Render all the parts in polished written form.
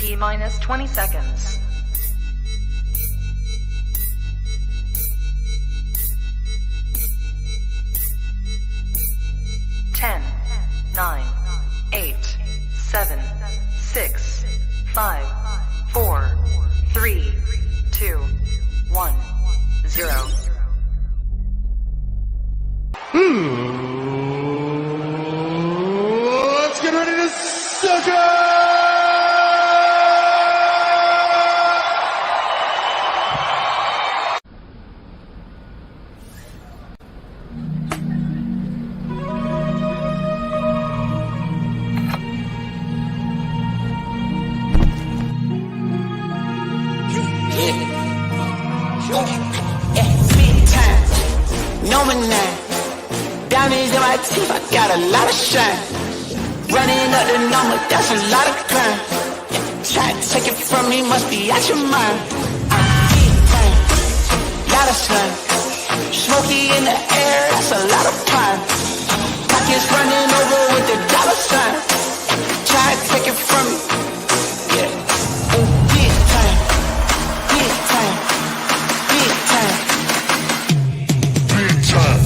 T-minus 20 seconds. 10, 9, 8, 7, 6, 5, 4, 3, 2, 1, 0. Let's get ready to sucker! Diamonds in my teeth, I got a lot of shine. Running up the number, that's a lot of crime. Try to take it from me, must be out your mind. Lot of sun, smoky in the air, that's a lot of pine. Pockets running over with the dollar sign. Try to take it from me, yeah. Big time, big time, big time, big time.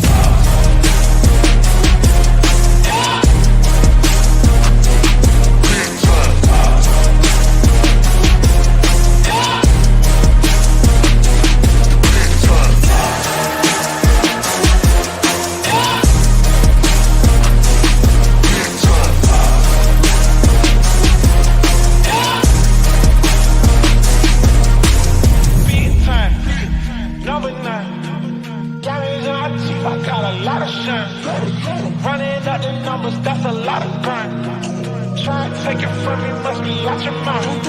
Running up the numbers, that's a lot of crime. Try to take it from me, must be out your mind.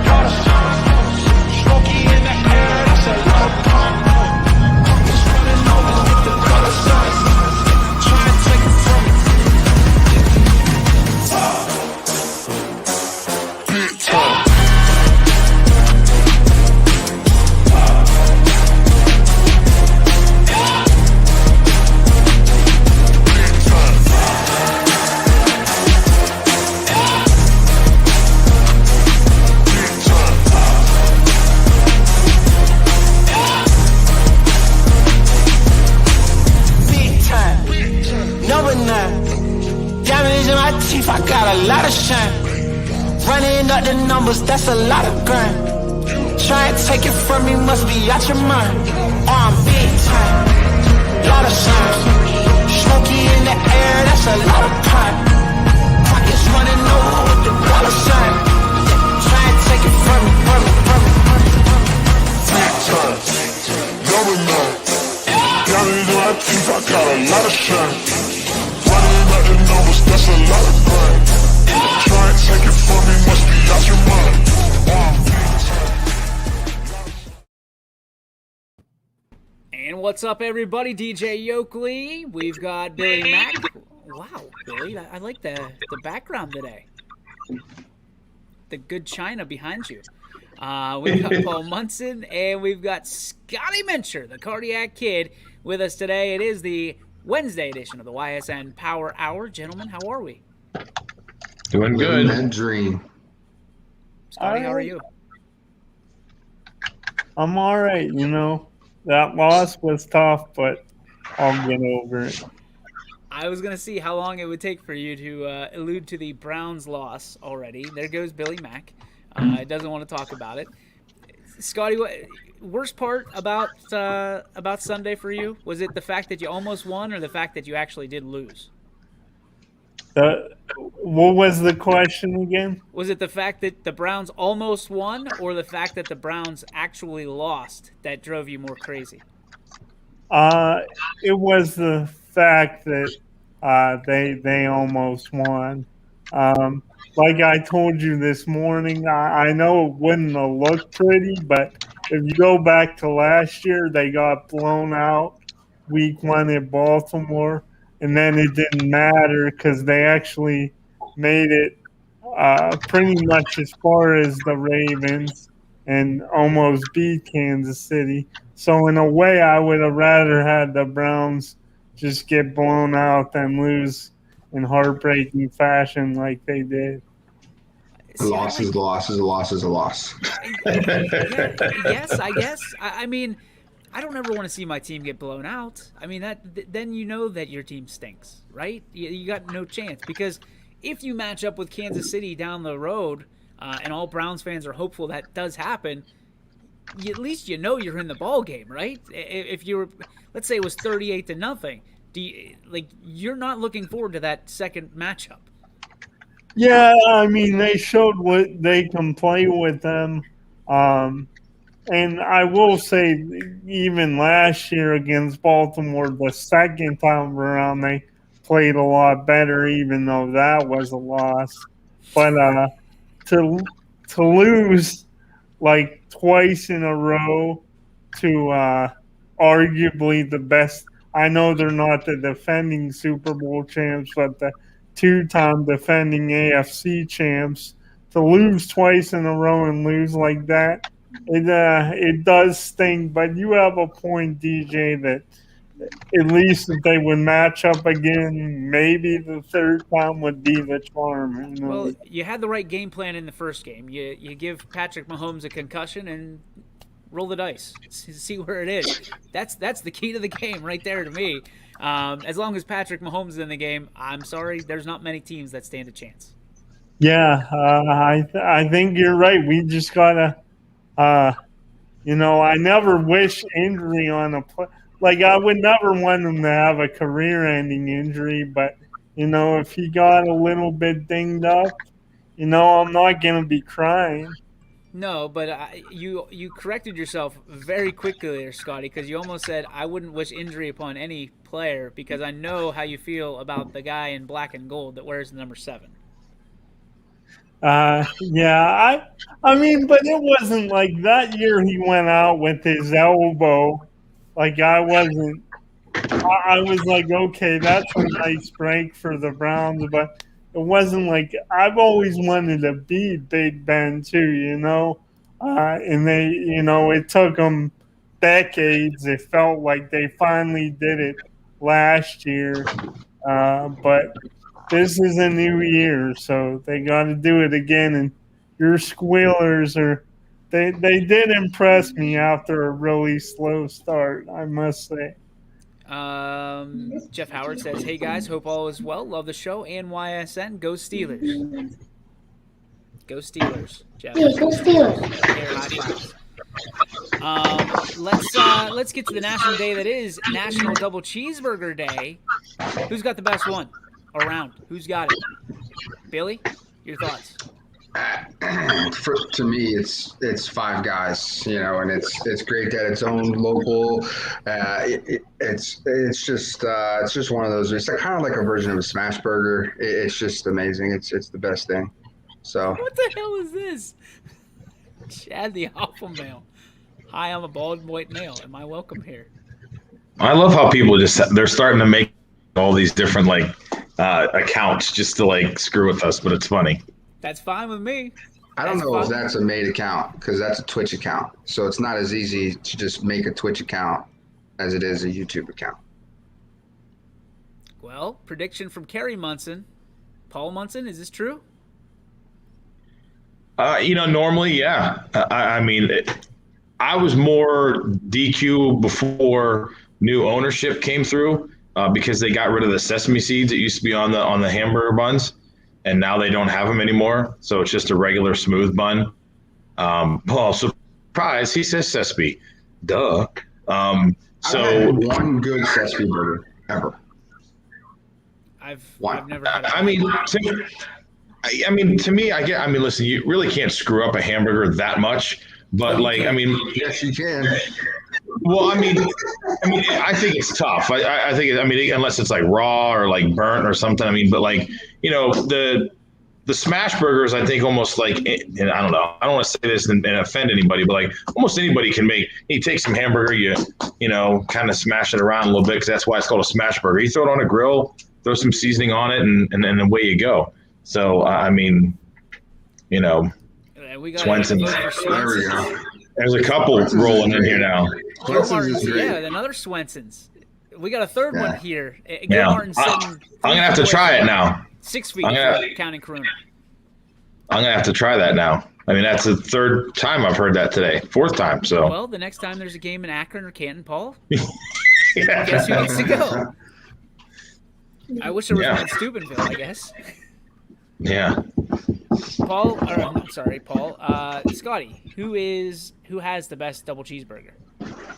Lot of sun, smoky in the air, that's a lot of crime. Just running over with the dollar signs. Try to take it from me. Big time. I got a lot of shine. Running up the numbers, that's a lot of grind. Try to take it from me, must be out your mind. I'm big time, lot of shine. Smoky in the air, that's a lot of pine. Pockets running over with the dollar sign. Try to take it from me, from me, from me, from me. Big time, number 9. Diamonds in my teeth, I got a lot of shine. Running up the numbers, that's a lot of grind. Try and take it from me, must be out your mind. And what's up, everybody? DJ Yoakley. We've got Billy Mack. Wow, Billy, I like the background today. The good china behind you. We've got Paul Munson, and we've got Scotty Mincher, the Cardiac Kid, with us today. It is the Wednesday edition of the YSN Power Hour. Gentlemen, how are we? Doing good. That dream. Scotty, how are you? I'm all right. You know, that loss was tough, but I'll get over it. I was going to see how long it would take for you to allude to the Browns loss already. There goes Billy Mack. Doesn't want to talk about it. Scotty, worst part about Sunday for you? Was it the fact that you almost won or the fact that you actually did lose? What was the question again? Was it the fact that the Browns almost won or the fact that the Browns actually lost that drove you more crazy? It was the fact that they almost won. Like I told you this morning, I know it wouldn't have looked pretty, but if you go back to last year, they got blown out week 1 at Baltimore, and then it didn't matter because they actually made it pretty much as far as the Ravens and almost beat Kansas City. So in a way, I would have rather had the Browns just get blown out than lose in heartbreaking fashion like they did. A loss is a loss is a loss is a loss. Yeah, yes, I guess. I mean, I don't ever want to see my team get blown out. I mean, then you know that your team stinks, right? You got no chance because if you match up with Kansas City down the road, and all Browns fans are hopeful that does happen, at least you know you're in the ball game, right? If you were, let's say it was 38-0, you're not looking forward to that second matchup. Yeah, I mean, they showed what they can play with them. And I will say, even last year against Baltimore, the second time around, they played a lot better, even though that was a loss. But to lose like twice in a row to arguably the best. I know they're not the defending Super Bowl champs, but the two-time defending AFC champs. To lose twice in a row and lose like that, it does sting. But you have a point, DJ, that at least if they would match up again, maybe the third time would be the charm. You know? Well, you had the right game plan in the first game. You give Patrick Mahomes a concussion and roll the dice, see where it is. That's the key to the game right there to me. As long as Patrick Mahomes is in the game, I'm sorry, there's not many teams that stand a chance. Yeah, I think you're right. We just gotta, I never wish injury on a play. Like, I would never want him to have a career-ending injury, but, if he got a little bit dinged up, I'm not going to be crying. No, but you corrected yourself very quickly there, Scotty, because you almost said, I wouldn't wish injury upon any player because I know how you feel about the guy in black and gold that wears the number 7. Yeah, I mean, but it wasn't like that year he went out with his elbow. Like, I was like, okay, that's a nice break for the Browns, but it wasn't like I've always wanted to beat Big Ben too, and they, it took them decades. It felt like they finally did it last year, but this is a new year, so they got to do it again. And your Squealers they did impress me after a really slow start, I must say. Jeff Howard says, "Hey guys, hope all is well. Love the show and YSN. Go Steelers. Go Steelers, Jeff. Yeah, go Steelers. Air high fives. Let's get to the national day that is National Double Cheeseburger Day. Who's got the best one around? Who's got it? Billy, your thoughts? To me, it's Five Guys, and it's great that it's owned local. It's just one of those. It's kind of like a version of a smash burger. It's just amazing. It's the best thing. So what the hell is this? Chad the alpha male. Hi, I'm a bald white male. Am I welcome here? I love how people they're starting to make all these different accounts just to screw with us, but it's funny. That's fine with me. I don't know if that's a made account because that's a Twitch account. So it's not as easy to just make a Twitch account as it is a YouTube account. Well, prediction from Kerry Munson. Paul Munson, is this true? Normally, yeah. I mean, I was more DQ before new ownership came through because they got rid of the sesame seeds that used to be on the hamburger buns. And now they don't have them anymore, so it's just a regular smooth bun. Paul, surprise, he says sesame. Duh. I've had one good sesame burger ever. I've never had it. To me, listen, you really can't screw up a hamburger that much, but yes, you can. Well, I think it's tough. I think unless it's raw or burnt or something. But the smash burgers, I think almost and I don't know. I don't want to say this and offend anybody, but almost anybody can make. You take some hamburger, you kind of smash it around a little bit because that's why it's called a smash burger. You throw it on a grill, throw some seasoning on it, and away you go. So we got Swenson's. There we go. There's a couple rolling in here now. Swenson's is great. Yeah, another Swenson's. We got a third one here. Yeah. I'm gonna have to try it now. 6 feet, counting Corona. I'm gonna have to try that now. I mean, that's the third time I've heard that today. Fourth time. So. Well, the next time there's a game in Akron or Canton, Paul, Yeah. guess who gets to go? I wish there was one in Steubenville, I guess. Yeah. Paul, I'm sorry, Paul. Scotty, who has the best double cheeseburger?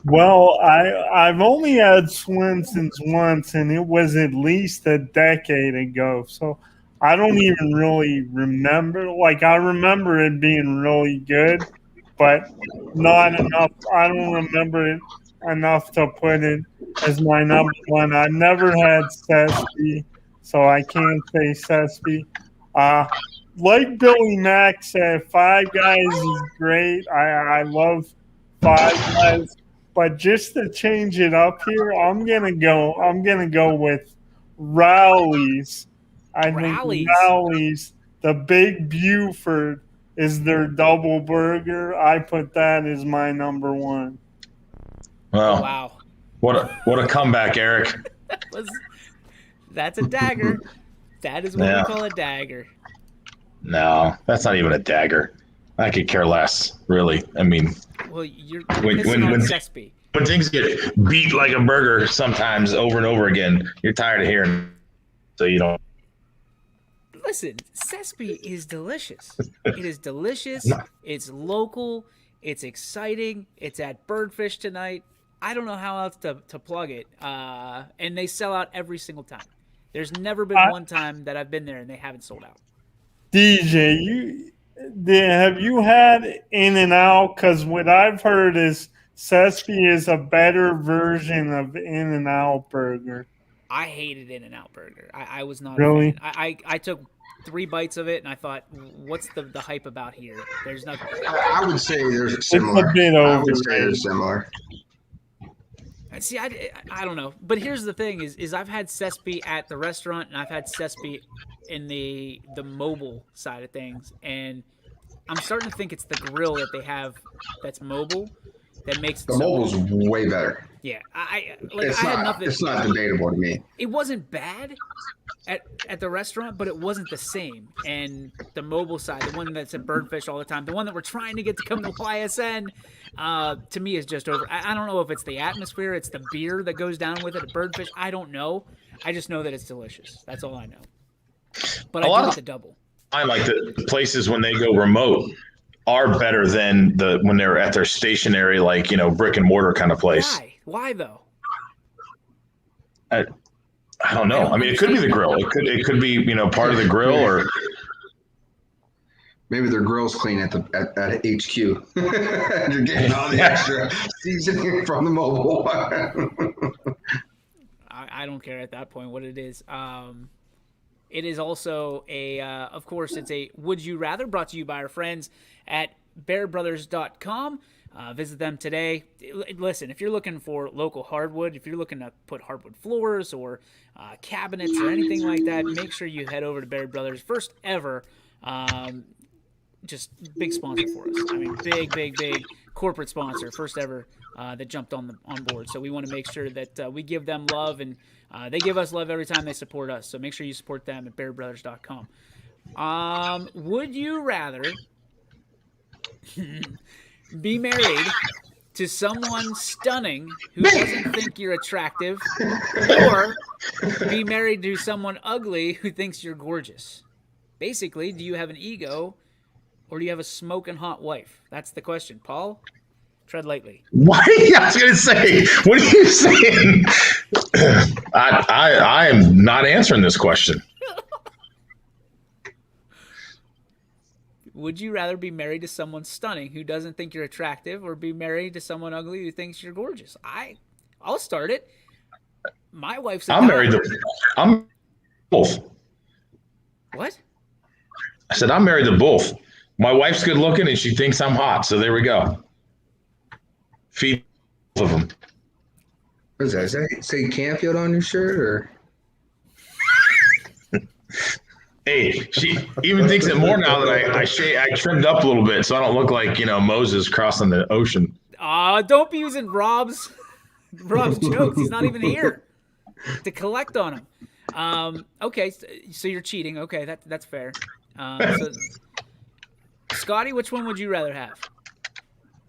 Well, I've only had Swenson's once, and it was at least a decade ago. So I don't even really remember. Like, I remember it being really good, but not enough. I don't remember it enough to put it as my number one. I've never had Sespe, so I can't say Sespe. Like Billy Mack said, Five Guys is great. I love Five Guys, but just to change it up here, I'm gonna go with Rowley's. I think Rowley's, the Big Buford, is their double burger. I put that as my number one. Well, Wow. What a comeback, Eric. That's a dagger. That is what we call a dagger. No, that's not even a dagger. I could care less, really. I mean, well, you're pissing on Sespe. When things get beat like a burger sometimes over and over again, you're tired of hearing. So you don't. Listen, Sespe is delicious. It is delicious. It's local. It's exciting. It's at Birdfish tonight. I don't know how else to plug it. And they sell out every single time. There's never been one time that I've been there and they haven't sold out. DJ, have you had In-N-Out? Because what I've heard is Sespe is a better version of In-N-Out burger. I hated In-N-Out burger. I was not really. A fan. I took 3 bites of it and I thought, what's the hype about here? There's nothing. I would say they're similar. It's a bit I would say they're similar. See, I don't know, but here's the thing: is I've had Sespe at the restaurant and I've had Sespe in the mobile side of things, and I'm starting to think it's the grill that they have that's mobile that makes it the mobile's way better. Yeah, I had nothing. It's not debatable to me. It wasn't bad at the restaurant, but it wasn't the same. And the mobile side, the one that's at Birdfish all the time, the one that we're trying to get to come to YSN, to me is just over. I don't know if it's the atmosphere, it's the beer that goes down with it at Birdfish. I don't know. I just know that it's delicious. That's all I know. But I do like the double. I like the places when they go remote are better than when they're at their stationary, like, brick and mortar kind of place. Why though? I don't know. I mean, it could be the grill. It could be, part of the grill, or maybe their grill's clean at HQ. You're getting all the extra seasoning from the mobile one. I don't care at that point what it is. It is also of course, it's a Would You Rather, brought to you by our friends at bearbrothers.com. Visit them today. Listen, if you're looking for local hardwood, if you're looking to put hardwood floors or cabinets or anything like that, make sure you head over to Bear Brothers. First ever, just big sponsor for us. I mean, big corporate sponsor. First ever that jumped on board. So we want to make sure that we give them love, and they give us love every time they support us. So make sure you support them at bearbrothers.com. Would you rather be married to someone stunning who doesn't think you're attractive, or be married to someone ugly who thinks you're gorgeous? Basically, do you have an ego, or do you have a smoking hot wife? That's the question. Paul, tread lightly. What? I was going to say, what are you saying? I am not answering this question. Would you rather be married to someone stunning who doesn't think you're attractive, or be married to someone ugly who thinks you're gorgeous? I'll start it. My wife's I'm married to both. What? I said I'm married to both. My wife's good looking and she thinks I'm hot, so there we go. Feed both of them. What is that? Does that say Canfield on your shirt, or? Hey, she even thinks it more now that I trimmed up a little bit so I don't look like, Moses crossing the ocean. Don't be using Rob's jokes. He's not even here to collect on them. Okay, so you're cheating. Okay, that's fair. So Scotty, which one would you rather have?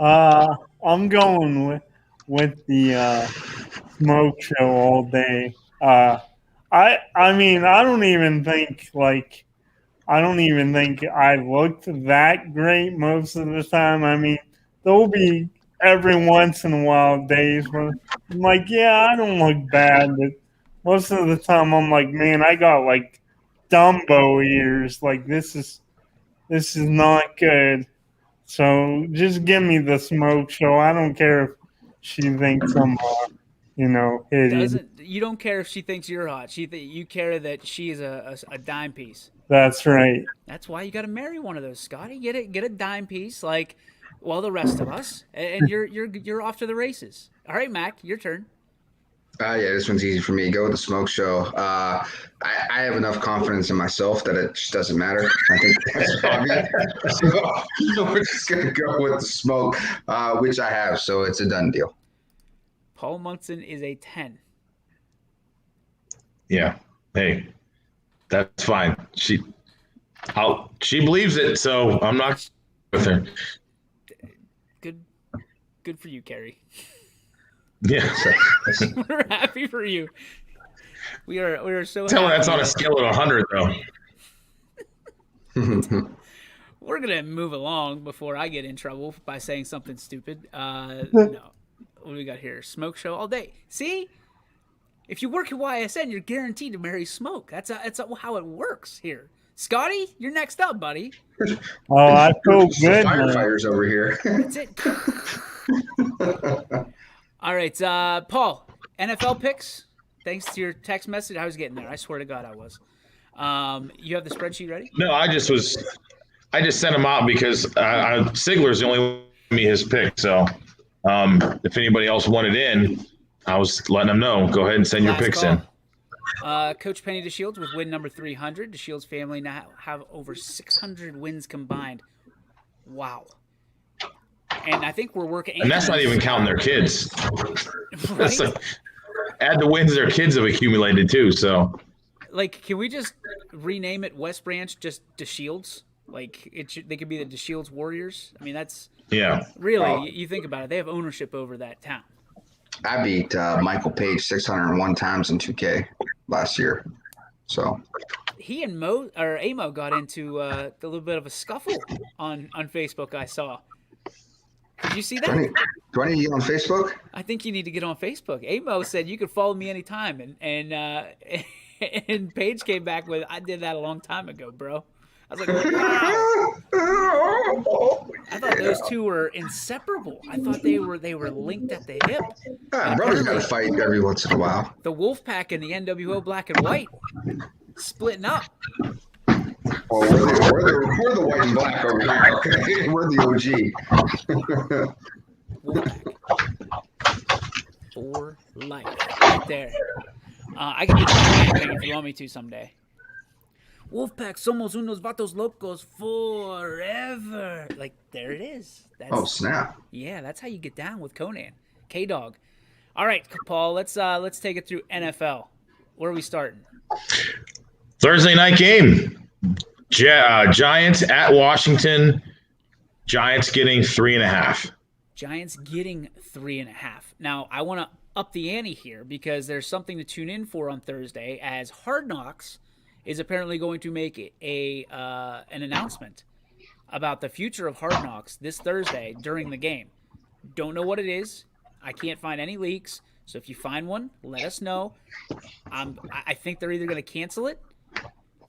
I'm going with the smoke show all day. I mean, I don't even think I looked that great most of the time. I mean, there'll be every once in a while days where I'm like, yeah, I don't look bad, but most of the time I'm like, man, I got like Dumbo ears. Like this is not good. So just give me the smoke show. I don't care if she thinks I'm, hideous. You don't care if she thinks you're hot. You care that she is a dime piece. That's right. That's why you got to marry one of those, Scotty. Get a dime piece like the rest of us, and you're off to the races. All right, Mac, your turn. Yeah, this one's easy for me. Go with the smoke show. I have enough confidence in myself that it just doesn't matter. I think that's obvious. So we're just going to go with the smoke, which I have. So it's a done deal. Paul Munson is a 10. Yeah. Hey, that's fine. She believes it, so I'm not with her. Good for you, Kerry. Yeah. We're happy for you. We are so Tell her happy. that's on a scale of 100, though. We're gonna move along before I get in trouble by saying something stupid. No. What do we got here? Smoke show all day. See? If you work at YSN, you're guaranteed to marry Smoke. That's how it works here. Scotty, you're next up, buddy. Oh, I feel good. Firefighters over here. That's it. All right, Paul, NFL picks. Thanks to your text message. I was getting there. I swear to God I was. You have the spreadsheet ready? No, I just sent him out because Sigler's the only one who gave me his pick. So if anybody else wanted in, I was letting them know. Go ahead and send your picks in. Coach Penny DeShields with win number 300. DeShields family now have over 600 wins combined. Wow. And I think we're working. And that's not even counting their kids. Right? That's add the wins their kids have accumulated too. So, can we just rename it West Branch just DeShields? They could be the DeShields Warriors. I mean, that's really. You think about it, they have ownership over that town. I beat Michael Page 601 times in 2K last year. So he and Amo got into a little bit of a scuffle on Facebook. I saw. Did you see that? Do I need to get on Facebook? I think you need to get on Facebook. Amo said you could follow me anytime, and Paige came back with, "I did that a long time ago, bro." I was like, wow. I thought those two were inseparable. I thought they were linked at the hip. Brothers got to fight every once in a while. The Wolfpack and the NWO Black and White splitting up. Well, we're the white and black over here. Okay? We're the OG. Wolfpack. For life. Right there. I can do the thing if you want me to someday. Wolfpack, somos unos vatos locos forever. There it is. Snap. Yeah, that's how you get down with Conan. K-Dog. All right, Paul, let's take it through NFL. Where are we starting? Thursday night game. Giants at Washington. Giants getting 3.5. Giants getting 3.5. Now, I want to up the ante here because there's something to tune in for on Thursday as Hard Knocks is apparently going to make an announcement about the future of Hard Knocks this Thursday during the game. Don't know what it is. I can't find any leaks. So if you find one, let us know. I think they're either going to cancel it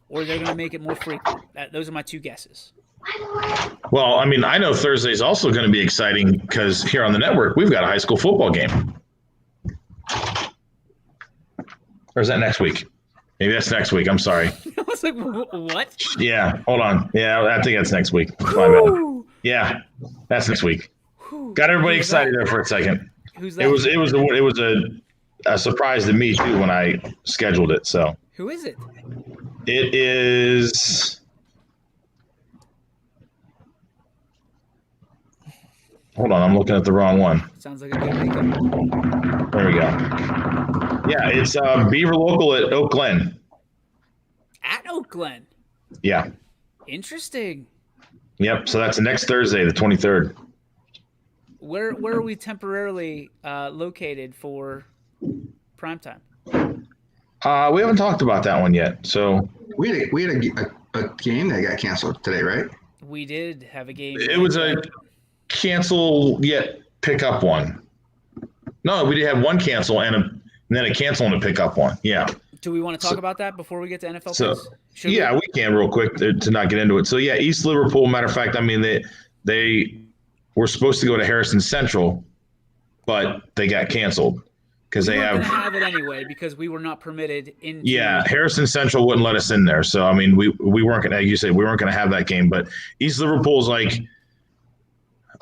or they're going to make it more frequent. Those are my two guesses. Well, I mean, I know Thursday's also going to be exciting because here on the network, we've got a high school football game. Or is that next week? Maybe that's next week. I'm sorry. I was like, what? Yeah, hold on. Yeah, I think that's next week. My bad. Yeah, that's next week. Got everybody excited there for a second. Who's that? It was a surprise to me too when I scheduled it. So who is it? It is. Hold on, I'm looking at the wrong one. Sounds like a good makeup. There we go. Yeah, it's Beaver Local at Oak Glen. At Oak Glen. Yeah. Interesting. Yep. So that's next Thursday, the 23rd. Where are we temporarily located for primetime? We haven't talked about that one yet. So We had a game that got canceled today, right? We did have a game. it was a cancel yet pick up one. No, we did have one cancel and then a cancel and a pick up one. Yeah. Do we want to talk about that before we get to NFL So picks? Should yeah, we can real quick to not get into it. So yeah, East Liverpool. Matter of fact, I mean they were supposed to go to Harrison Central, but they got canceled because they going to have. have it anyway because we were not permitted into. Yeah, Harrison Central wouldn't let us in there. So I mean, we weren't gonna, like you said, we weren't gonna have that game. But East Liverpool's like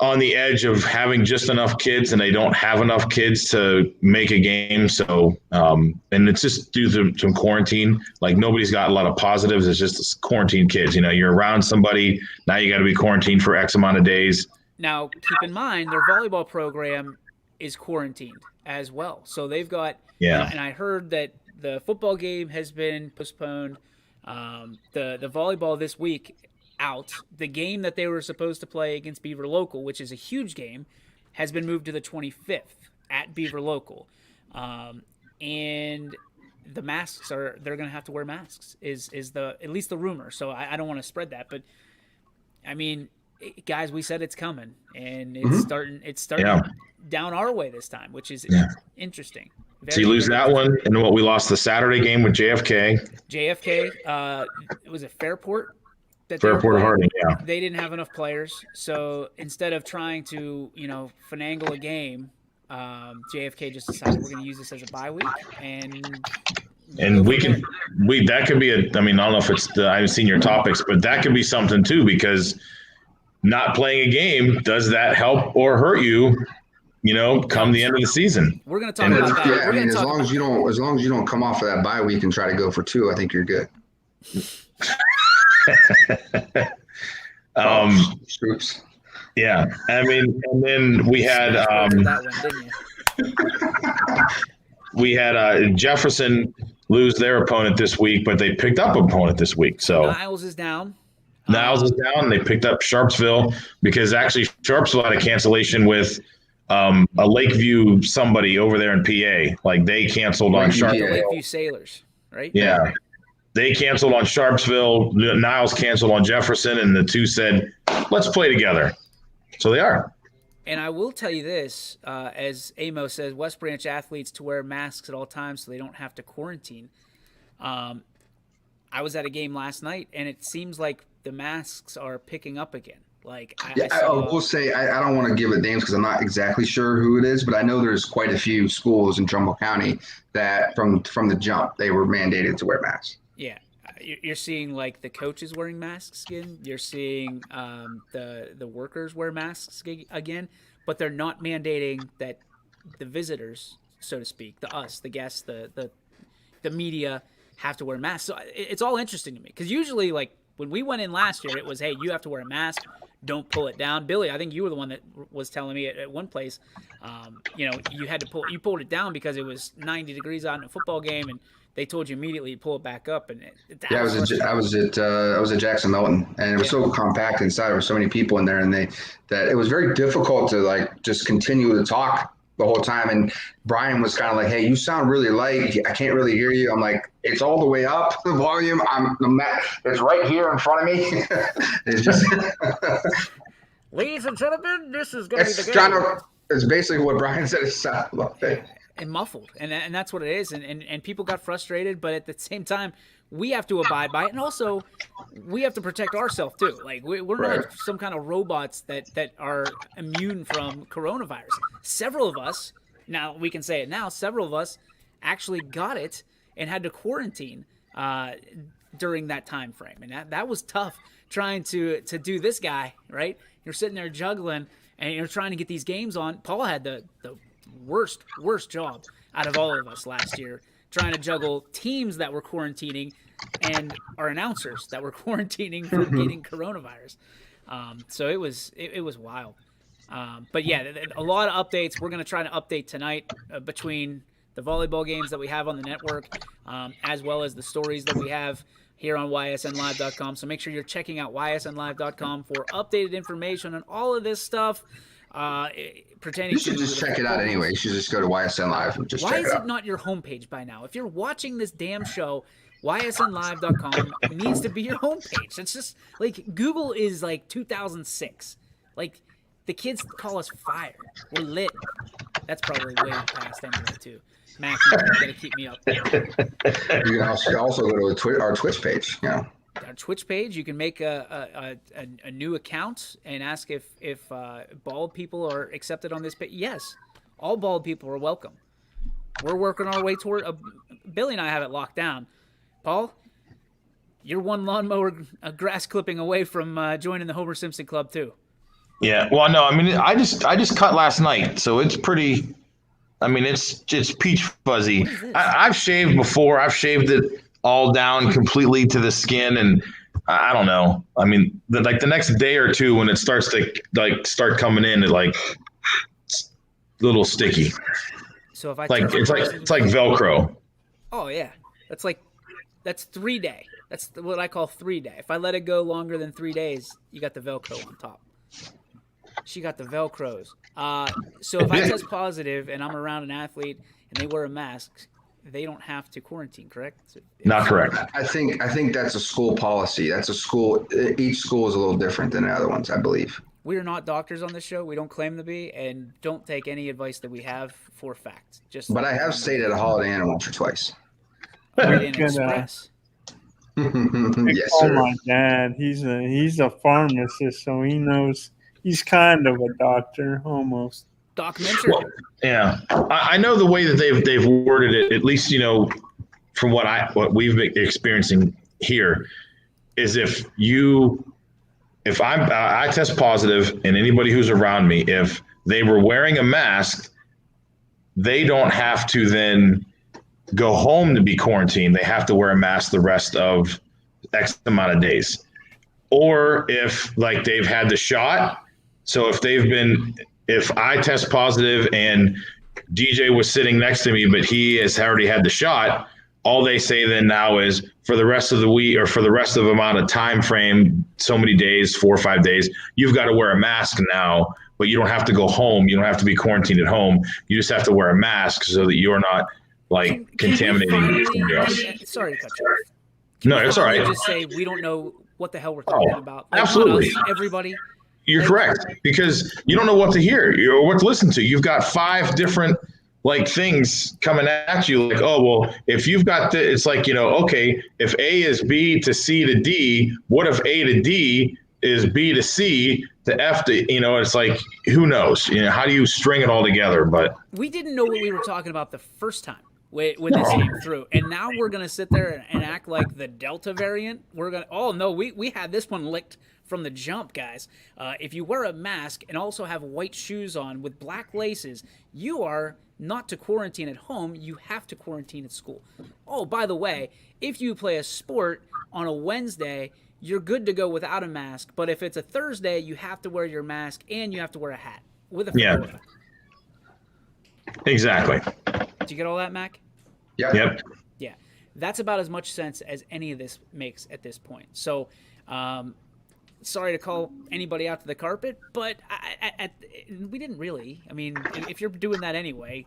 on the edge of having just enough kids, and they don't have enough kids to make a game. So and it's just due to some quarantine. Like nobody's got a lot of positives. It's just quarantine kids. You know, you're around somebody, now you got to be quarantined for X amount of days. Now, keep in mind, their volleyball program is quarantined as well. So they've got, and I heard that the football game has been postponed. The volleyball this week out. The game that they were supposed to play against Beaver Local, which is a huge game, has been moved to the 25th at Beaver Local. And the masks they're going to have to wear masks is at least the rumor. So I don't want to spread that, but I mean, guys, we said it's coming, and it's starting down our way this time, which is interesting. So you lose that one, and what we lost the Saturday game with JFK. It was a Fairport. Fairport Harding, yeah. They didn't have enough players, so instead of trying to finagle a game, JFK just decided we're going to use this as a bye week, and that could be I mean, I don't know if it's I haven't seen your topics, but that could be something too, because not playing a game, does that help or hurt you? Come the end of the season. We're going to talk about that. Yeah, I mean, as long as you don't come off of that bye week and try to go for 2, I think you're good. Oops. Yeah, I mean, and then we had Jefferson lose their opponent this week, but they picked up an opponent this week. So Niles is down. They picked up Sharpsville because actually Sharpsville had a cancellation with a Lakeview somebody over there in PA. Like they canceled on Sharpsville. Lakeview Sailors, right? Yeah. They canceled on Sharpsville. Niles canceled on Jefferson, and the two said, let's play together. So they are. And I will tell you this, as Amos says, West Branch athletes to wear masks at all times so they don't have to quarantine. I was at a game last night, and it seems like the masks are picking up again. I will say I don't want to give it names because I'm not exactly sure who it is, but I know there's quite a few schools in Trumbull County that from the jump they were mandated to wear masks. Yeah, you're seeing like the coaches wearing masks again. You're seeing the workers wear masks again, but they're not mandating that the visitors, so to speak, the guests, the media have to wear masks. So it's all interesting to me because usually like when we went in last year, it was, hey, you have to wear a mask. Don't pull it down. Billy, I think you were the one that was telling me at one place, you had to pulled it down because it was 90 degrees out in a football game, and they told you immediately to pull it back up. And I was at Jackson Milton, and it was so compact inside. There were so many people in there, and that it was very difficult to like just continue to talk the whole time. And Brian was kind of like, "Hey, you sound really light. I can't really hear you." I'm like, "It's all the way up the volume. It's right here in front of me." It's just, ladies and gentlemen, this is going to be the game. It's basically what Brian said. It sounded like. And muffled, and that's what it is. And people got frustrated, but at the same time, we have to abide by it, and also we have to protect ourselves too. Like we're not some kind of robots that are immune from coronavirus. Several of us, now we can say it now, several of us actually got it and had to quarantine during that time frame, and that was tough trying to do this guy. Right, you're sitting there juggling, and you're trying to get these games on. Paul had the worst job out of all of us last year, trying to juggle teams that were quarantining and our announcers that were quarantining from getting coronavirus. So it was wild. But yeah, a lot of updates. We're going to try to update tonight between the volleyball games that we have on the network, as well as the stories that we have here on ysnlive.com. So make sure you're checking out ysnlive.com for updated information on all of this stuff pertaining You to. should just check it out anyway. You should just go to YSN Live and just Why check it is out. it not your homepage by now? If you're watching this damn show, ysnlive.com needs to be your homepage. It's just like Google is like 2006. Like the kids call us fire. We're lit. That's probably way past anyway too. Mac, you gotta keep me up. You can also go to our Twitch page. You know. Our Twitch page, you can make a new account and ask if bald people are accepted on this page. Yes, all bald people are welcome. We're working our way toward. Billy and I have it locked down. Paul, you're one lawnmower grass clipping away from joining the Homer Simpson Club too. Yeah. Well, no, I mean, I just cut last night, so it's pretty. I mean, it's peach fuzzy. I've shaved before. I've shaved it all down completely to the skin, and I don't know. I mean, the next day or two when it starts to start coming in, it's a little sticky. So if I it's like Velcro. Oh yeah, that's 3 day. That's what I call 3 day. If I let it go longer than 3 days, you got the Velcro on top. She got the Velcros. So if I test positive and I'm around an athlete and they wear a mask, they don't have to quarantine, correct? Not correct. I think that's a school policy. That's a school. Each school is a little different than the other ones, I believe. We are not doctors on this show. We don't claim to be, and don't take any advice that we have for fact. But I have stayed at a Holiday Inn once or twice. Holiday Inn Express. Yes, Oh sir. my dad, he's a pharmacist, so he knows. He's kind of a doctor, almost. Doc Minter. Well, yeah, I know the way that they've worded it. At least from what we've been experiencing here, is if I test positive and anybody who's around me, if they were wearing a mask, they don't have to then go home to be quarantined. They have to wear a mask the rest of X amount of days. Or if they've had the shot. So if I test positive and DJ was sitting next to me, but he has already had the shot, all they say then now is for the rest of the week or for the rest of the amount of time frame, so many days, 4 or 5 days, you've got to wear a mask now, but you don't have to go home. You don't have to be quarantined at home. You just have to wear a mask so that you're not contaminating somebody else. Sorry to cut you off. No, it's all right. Just say we don't know what the hell we're talking about. Absolutely. Everybody. You're correct, because you don't know what to hear or what to listen to. You've got 5 different things coming at you. If you've got it's okay, if A is B to C to D, what if A to D is B to C to F to, it's who knows? How do you string it all together? But we didn't know what we were talking about the first time when this came through, and now we're gonna sit there and act like the Delta variant. We had this one licked from the jump, guys. If you wear a mask and also have white shoes on with black laces, you are not to quarantine at home. You have to quarantine at school. Oh, by the way, if you play a sport on a Wednesday, you're good to go without a mask. But if it's a Thursday, you have to wear your mask and you have to wear a hat with a fedora. Yeah. Exactly. Did you get all that, Mac? Yep. Yeah. That's about as much sense as any of this makes at this point. So, sorry to call anybody out to the carpet, but we didn't really. I mean, if you're doing that anyway,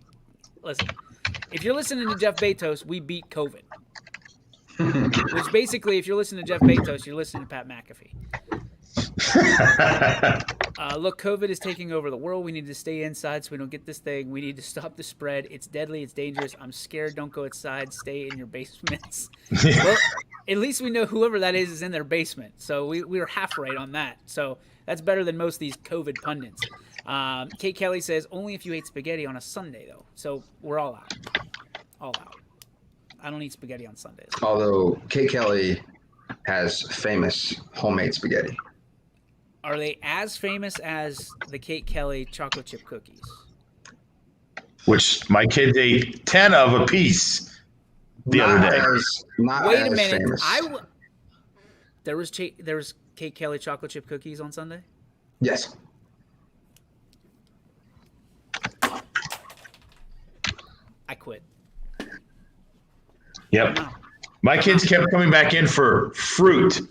listen. If you're listening to Jeff Bezos, we beat COVID. Which basically, if you're listening to Jeff Bezos, you're listening to Pat McAfee. Look, COVID is taking over the world. We need to stay inside so we don't get this thing. We need to stop the spread. It's deadly. It's dangerous. I'm scared. Don't go outside. Stay in your basements. Well, at least we know whoever that is in their basement. So we were half right on that. So that's better than most of these COVID pundits. Kate Kelly says, only if you ate spaghetti on a Sunday, though. So we're all out. All out. I don't eat spaghetti on Sundays. Although Kate Kelly has famous homemade spaghetti. Are they as famous as the Kate Kelly chocolate chip cookies? Which my kids ate 10 of a piece the other day. Wait a minute. Famous. There was Kate Kelly chocolate chip cookies on Sunday? Yes. I quit. Yep. My kids kept coming back in for fruit.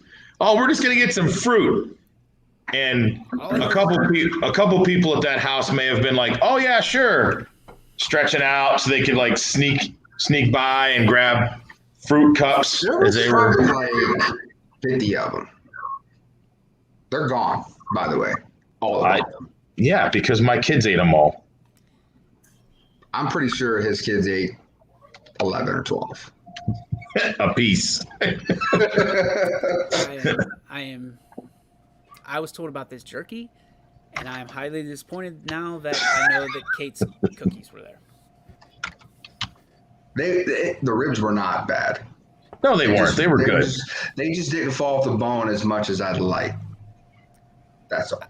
Oh, we're just gonna get some fruit. And a couple people at that house may have been like, "Oh yeah, sure," stretching out so they could like sneak by and grab fruit cups There as was they were. probably like 50 of them. They're gone, by the way. All of them. Yeah, because my kids ate them all. I'm pretty sure his kids ate 11 or 12. A piece. I was told about this jerky, and I am highly disappointed now that I know that Kate's cookies were there. The ribs were not bad. No, they weren't. They were good. They just didn't fall off the bone as much as I'd like. That's all.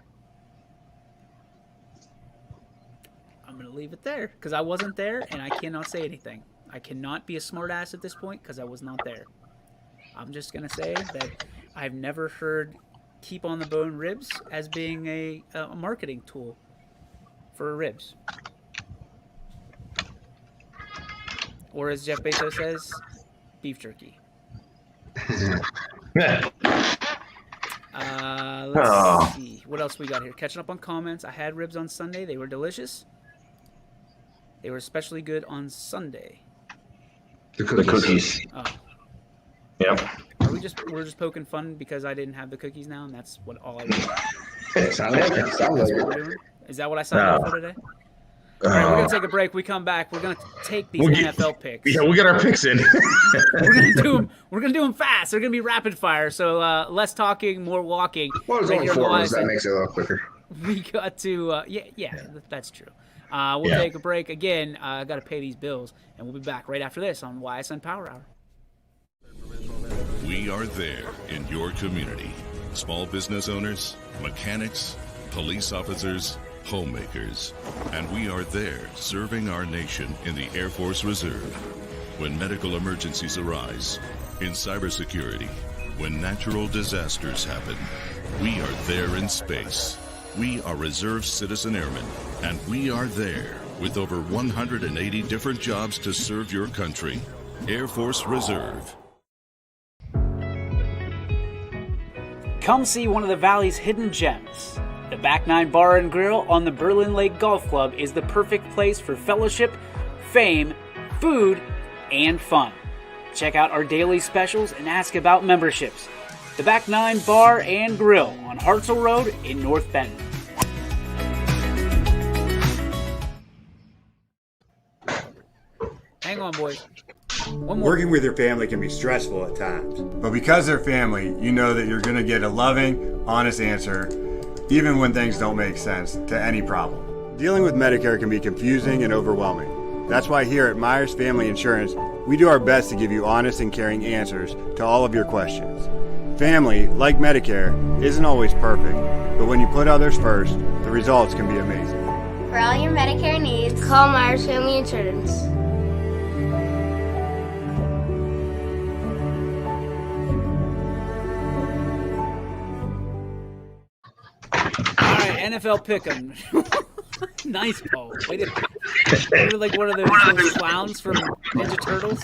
I'm going to leave it there because I wasn't there, and I cannot say anything. I cannot be a smartass at this point because I was not there. I'm just going to say that I've never heard keep on the bone ribs as being a marketing tool for ribs. Or as Jeff Bezos says, beef jerky. Let's see. What else we got here? Catching up on comments. I had ribs on Sunday. They were delicious. They were especially good on Sunday. The cookies. Oh. Yep. We're just poking fun because I didn't have the cookies now, and that's what all I want. Sounds like it. Is that what I signed up for today? All right, we're gonna take a break. We come back. We're gonna take these NFL picks. Yeah, we got our picks in. We're gonna do them fast. They're gonna be rapid fire. So less talking, more walking. Well, there's only 4 of us. That makes it a little quicker. We got to yeah, that's true. We'll take a break again. I got to pay these bills, and we'll be back right after this on YSN Power Hour. We are there in your community. Small business owners, mechanics, police officers, homemakers. And we are there serving our nation in the Air Force Reserve. When medical emergencies arise, in cybersecurity, when natural disasters happen, we are there in space. We are Reserve Citizen Airmen, and we are there with over 180 different jobs to serve your country. Air Force Reserve. Come see one of the Valley's hidden gems. The Back Nine Bar and Grill on the Berlin Lake Golf Club is the perfect place for fellowship, fame, food, and fun. Check out our daily specials and ask about memberships. The Back Nine Bar and Grill on Hartzell Road in North Benton. Hang on, boys. One more. Working with your family can be stressful at times, but because they're family, you know that you're going to get a loving, honest answer, even when things don't make sense to any problem. Dealing with Medicare can be confusing and overwhelming. That's why here at Myers Family Insurance, we do our best to give you honest and caring answers to all of your questions. Family, like Medicare, isn't always perfect, but when you put others first, the results can be amazing. For all your Medicare needs, call Myers Family Insurance. NFL Pick'em. Nice, Paul. You're like one of those clowns from Ninja Turtles.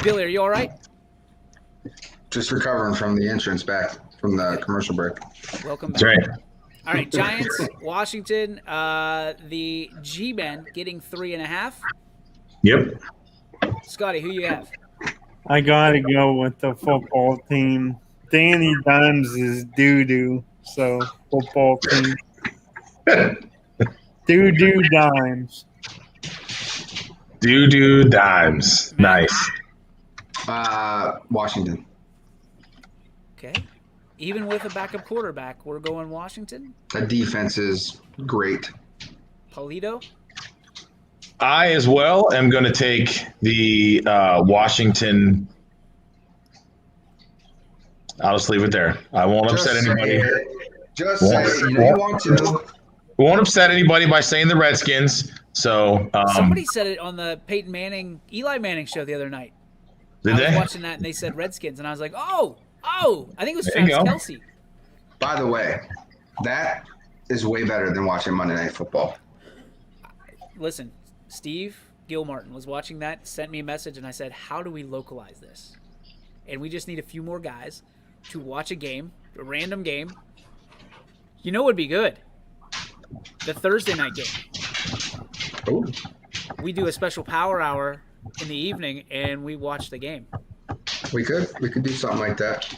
Billy, are you all right? Just recovering from the entrance back from the commercial break. Welcome back. That's right. All right, Giants, Washington. The G-Men getting 3.5. Yep. Scotty, who you have? I gotta go with the football team. Danny Dimes is doo-doo, so football team. Doo-doo Dimes. Doo-doo Dimes. Nice. Washington. Okay. Even with a backup quarterback, we're going Washington. The defense is great. Polito? I, as well, am going to take the Washington. I'll just leave it there. I won't upset anybody. Just say it. You know you want to. We won't upset anybody by saying the Redskins. So somebody said it on the Peyton Manning, Eli Manning show the other night. Did they? I was watching that and they said Redskins, and I was like, oh, I think it was Travis Kelce. By the way, that is way better than watching Monday Night Football. Listen, Steve Gil Martin, was watching that, sent me a message, and I said, how do we localize this? And we just need a few more guys to watch a game, a random game. You know what would be good? The Thursday night game. Oh, We do a special power hour in the evening, and we watch the game. we could do something like that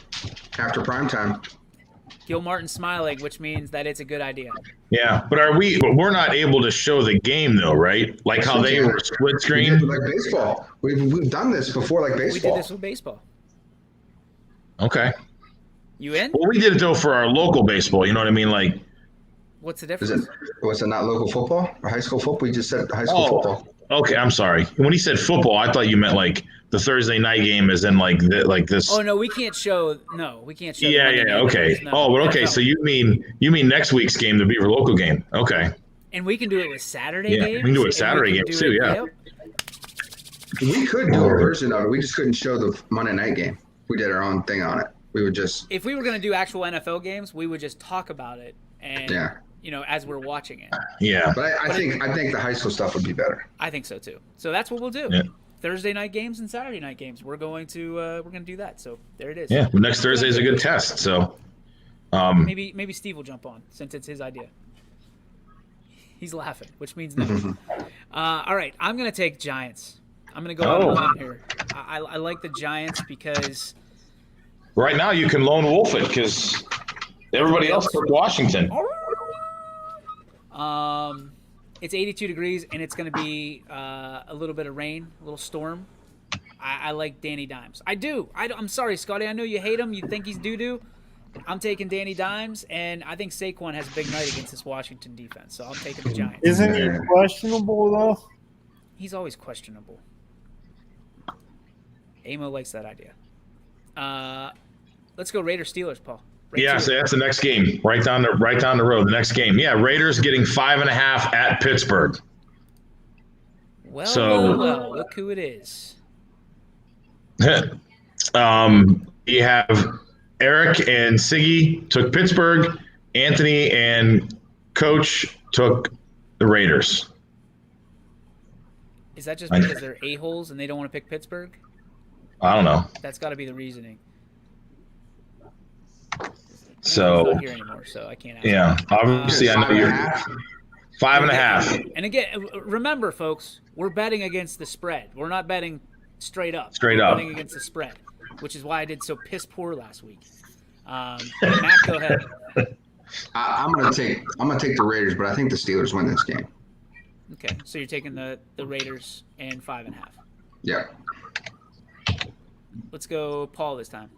after prime time. Gil Martin smiling, which means that it's a good idea. Yeah, but we're not able to show the game though, right? Like how they were split We screen. did like baseball. We've done this before, like We baseball. did this with baseball. Okay. You in? Well, we did it though for our local baseball. You know what I mean? Like, What's the Is difference? was it not local football or high school football? We just said high school oh, football. okay. I'm sorry. When he said football, I thought you meant like the Thursday night game, as in like this. Oh no, we can't show. No, we can't show. the Yeah, Monday yeah, night okay. games, no. Oh, but okay. NFL. So you mean next week's game, the Beaver local game? Okay. And we can do it with Saturday Yeah, we games. can do it and Saturday we can games do too, it- yeah. yep. We could do a version of it. We just couldn't show the Monday night game. We did our own thing on it. We would just If we were going to do actual NFL games, we would just talk about it and Yeah. as we're watching it. Yeah. But I think the high school stuff would be better. I think so too. So that's what we'll do. Yeah. Thursday night games and Saturday night games. We're going to do that. So there it is. Yeah. Well, next Thursday is a good test. So, Maybe Steve will jump on since it's his idea. He's laughing, which means no. All right, I'm going to take Giants. I'm going to go out on a limb here. I like the Giants because right now you can lone wolf it because everybody else took Washington. it's 82 degrees and it's going to be a little bit of rain, a little storm. I like Danny Dimes. I do. I'm sorry, Scotty. I know you hate him. You think he's doo-doo. I'm taking Danny Dimes, and I think Saquon has a big night against this Washington defense, so I'm taking the Giants. Isn't he questionable though? He's always questionable. Amo likes that idea. Let's go Raiders Steelers, Paul. Right Yeah, to so it. that's the next game, right down the road. The next game, yeah, Raiders getting 5.5 at Pittsburgh. Well, look who it is. You have Eric and Siggy took Pittsburgh. Anthony and Coach took the Raiders. Is that just because they're a-holes and they don't want to pick Pittsburgh? I don't know. That's got to be the reasoning. So I'm not here anymore, so I can't ask. yeah, obviously I know you're 5.5. And again, remember, folks, we're betting against the spread. We're not betting straight up. Straight we're up. betting against the spread, which is why I did so piss poor last week. Matt, go ahead. I'm gonna take the Raiders, but I think the Steelers win this game. Okay, so you're taking the Raiders and 5.5. Yeah. Let's go Paul this time.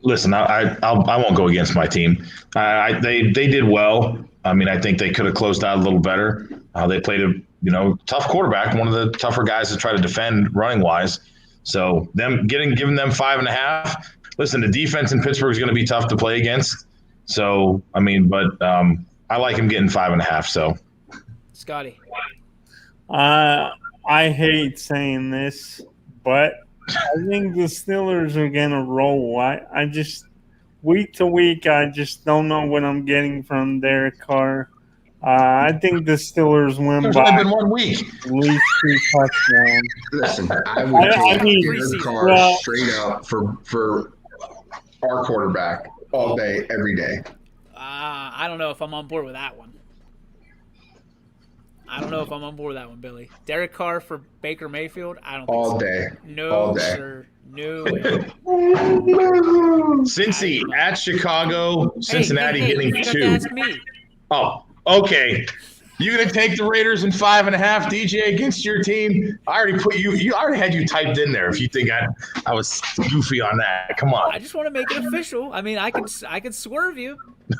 Listen, I won't go against my team. They did well. I mean, I think they could have closed out a little better. They played a tough quarterback, one of the tougher guys to try to defend running wise. So giving them 5.5. Listen, the defense in Pittsburgh is going to be tough to play against. So I mean, but I like him getting 5.5. So Scotty. I hate saying this, but I think the Steelers are gonna roll. I just week to week, I just don't know what I'm getting from Derek Carr. I think the Steelers win there's by only been 1 week. at least 3 touchdowns. Listen, I would take mean, Derek Carr well- straight up for our quarterback all day, every day. I don't know if I'm on board with that one. Billy. Derek Carr for Baker Mayfield? I don't think All so. day. No, All day. sir. No way. Cincy at Chicago, Cincinnati hey, getting you forgot 2. to ask me. Oh, okay. You gonna take the Raiders in 5.5, DJ, against your team? I already put you. I already had you typed in there. If you think I was goofy on that, come I on. just want to make it official. I mean, I could swerve you.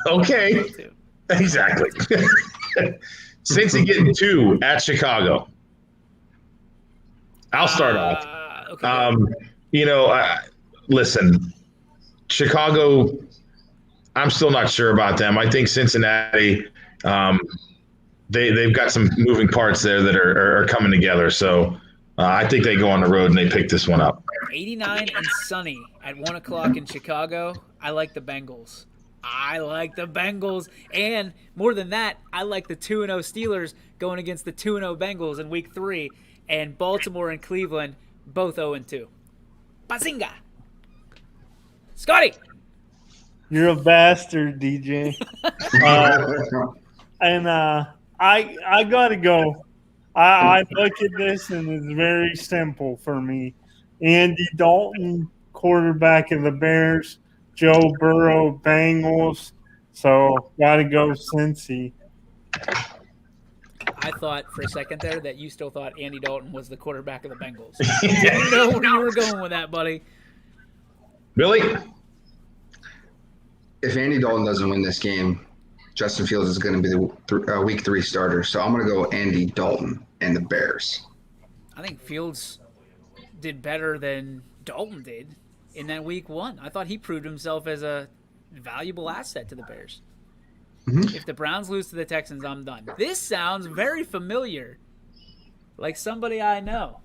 Okay, exactly. Cincy getting 2 at Chicago. I'll start off. Okay. Listen, Chicago. I'm still not sure about them. I think Cincinnati. They've got some moving parts there that are coming together. So I think they go on the road and they pick this one up. 89 and sunny at 1 o'clock in Chicago. I like the Bengals. I like the Bengals. And more than that, I like the 2-0 Steelers going against the 2-0 Bengals in week 3. And Baltimore and Cleveland both 0-2. Bazinga! Scotty! You're a bastard, DJ. I gotta go. I look at this and it's very simple for me. Andy Dalton, quarterback of the Bears. Joe Burrow, Bengals. So gotta go Cincy. I thought for a second there that you still thought Andy Dalton was the quarterback of the Bengals. Didn't know where you were going with that, buddy. Billy? If Andy Dalton doesn't win this game, Justin Fields is going to be the week 3 starter. So I'm going to go Andy Dalton and the Bears. I think Fields did better than Dalton did in that week 1. I thought he proved himself as a valuable asset to the Bears. Mm-hmm. If the Browns lose to the Texans, I'm done. This sounds very familiar, like somebody I know.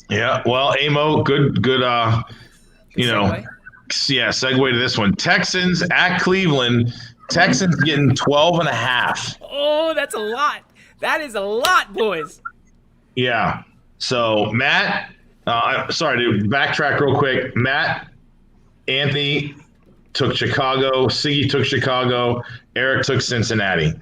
Yeah, well, Amo, good segue. Segue to this one. Texans at Cleveland. Texans getting 12.5. Oh, that's a lot. That is a lot, boys. Yeah. So, Matt, sorry to backtrack real quick. Matt, Anthony took Chicago. Siggy took Chicago. Eric took Cincinnati.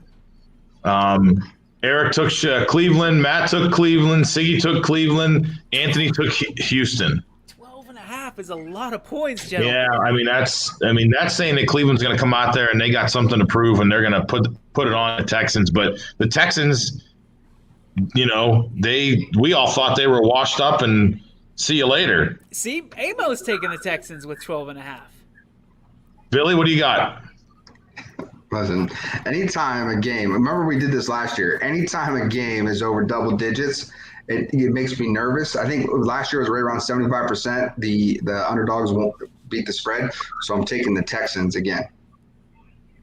Eric took Cleveland. Matt took Cleveland. Siggy took Cleveland. Anthony took Houston. 12.5 is a lot of points, gentlemen. Yeah, that's saying that Cleveland's going to come out there and they got something to prove and they're going to put it on the Texans. But the Texans, we all thought they were washed up and see you later. See, Amo's taking the Texans with 12.5. Billy, what do you got? Listen, anytime a game, remember we did this last year, anytime a game is over double digits, it makes me nervous. I think last year was right around 75%. The underdogs won't beat the spread, so I'm taking the Texans again.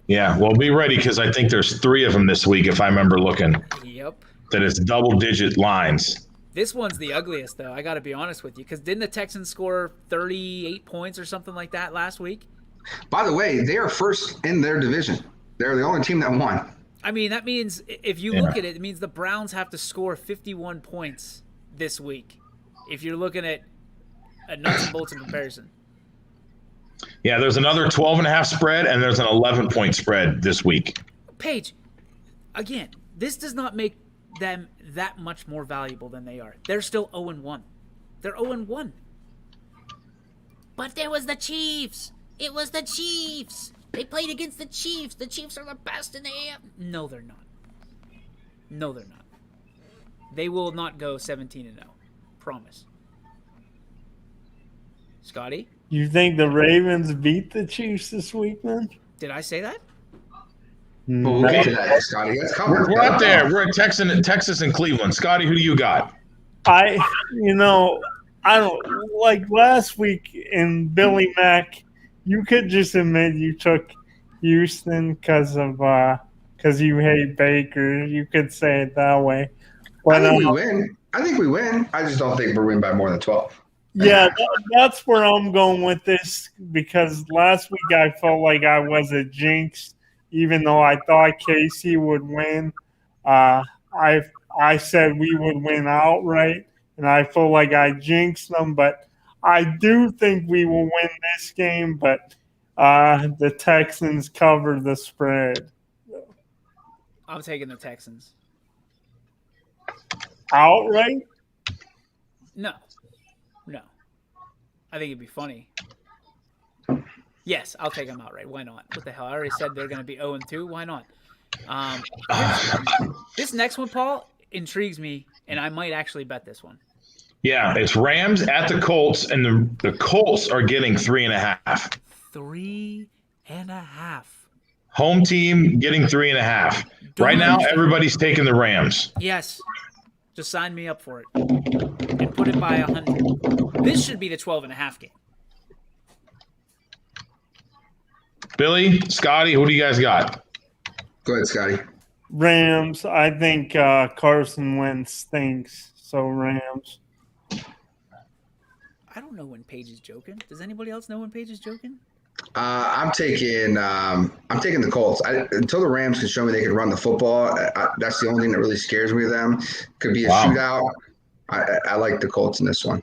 Yeah, well, be ready because I think there's 3 of them this week if I remember looking. Yep. That is double-digit lines. This one's the ugliest, though. I got to be honest with you because didn't the Texans score 38 points or something like that last week? By the way, they are first in their division. They're the only team that won. I mean, that means if you look at it, it means the Browns have to score 51 points this week if you're looking at a nuts and bolts in comparison. Yeah, there's another 12.5 spread, and there's an 11-point spread this week. Paige, again, this does not make them that much more valuable than they are. They're still 0-1. They're 0-1. But there was the Chiefs. It was the Chiefs. They played against the Chiefs. The Chiefs are the best in the AFC. No, they're not. No, they're not. They will not go 17-0. Promise. Scotty? You think the Ravens beat the Chiefs this week, then? Did I say that? We'll get to that, Scotty. That's coming. We're up there. We're in Texas and Cleveland. Scotty, who do you got? I don't like last week in Billy Mack. You could just admit you took Houston because you hate Baker. You could say it that way. But, I think we win. I just don't think we're winning by more than 12. Yeah, that's where I'm going with this because last week I felt like I was a jinx, even though I thought KC would win. I said we would win outright, and I feel like I jinxed them, but I do think we will win this game, but the Texans cover the spread. I'm taking the Texans. Outright? No. I think it'd be funny. Yes, I'll take them outright. Why not? What the hell? I already said they're going to be 0-2. Why not? This next one, Paul, intrigues me, and I might actually bet this one. Yeah, it's Rams at the Colts, and the Colts are getting 3.5. 3.5. Home team getting 3.5. Right now, everybody's taking the Rams. Yes. Just sign me up for it. And put it by 100. This should be the 12.5 game. Billy, Scotty, who do you guys got? Go ahead, Scotty. Rams. I think Carson Wentz stinks, so Rams. I don't know when Paige is joking. Does anybody else know when Paige is joking? I'm taking the Colts. Until the Rams can show me they can run the football, that's the only thing that really scares me of them. Could be a shootout. I like the Colts in this one.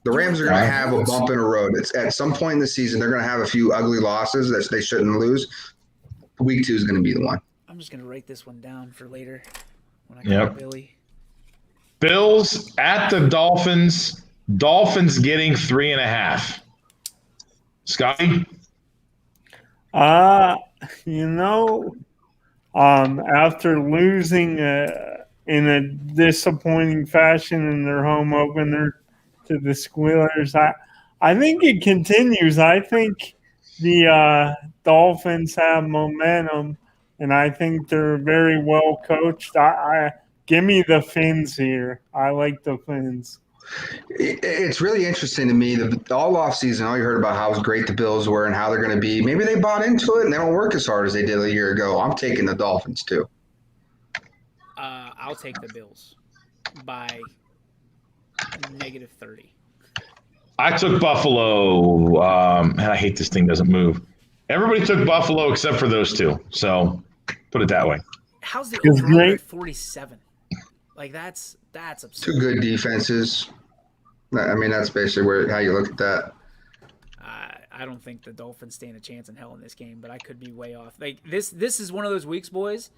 The Rams are going to have a bump in the road. It's at some point in the season they're going to have a few ugly losses that they shouldn't lose. Week 2 is going to be the one. I'm just going to write this one down for later when I call Billy. Bills at the Dolphins. Dolphins getting 3.5. Scotty? After losing in a disappointing fashion in their home opener to the Squealers, I think it continues. I think the Dolphins have momentum, and I think they're very well coached. Give me the Fins here. I like the Fins. It's really interesting to me that all offseason, all you heard about how great the Bills were and how they're going to be. Maybe they bought into it and they don't work as hard as they did a year ago. I'm taking the Dolphins too. I'll take the Bills by -30. I took Buffalo. And I hate this thing doesn't move. Everybody took Buffalo except for those two. So put it that way. How's the over at 47? Like that's absurd. 2 good defenses. I mean, that's basically how you look at that. I don't think the Dolphins stand a chance in hell in this game, but I could be way off. Like this is one of those weeks, boys,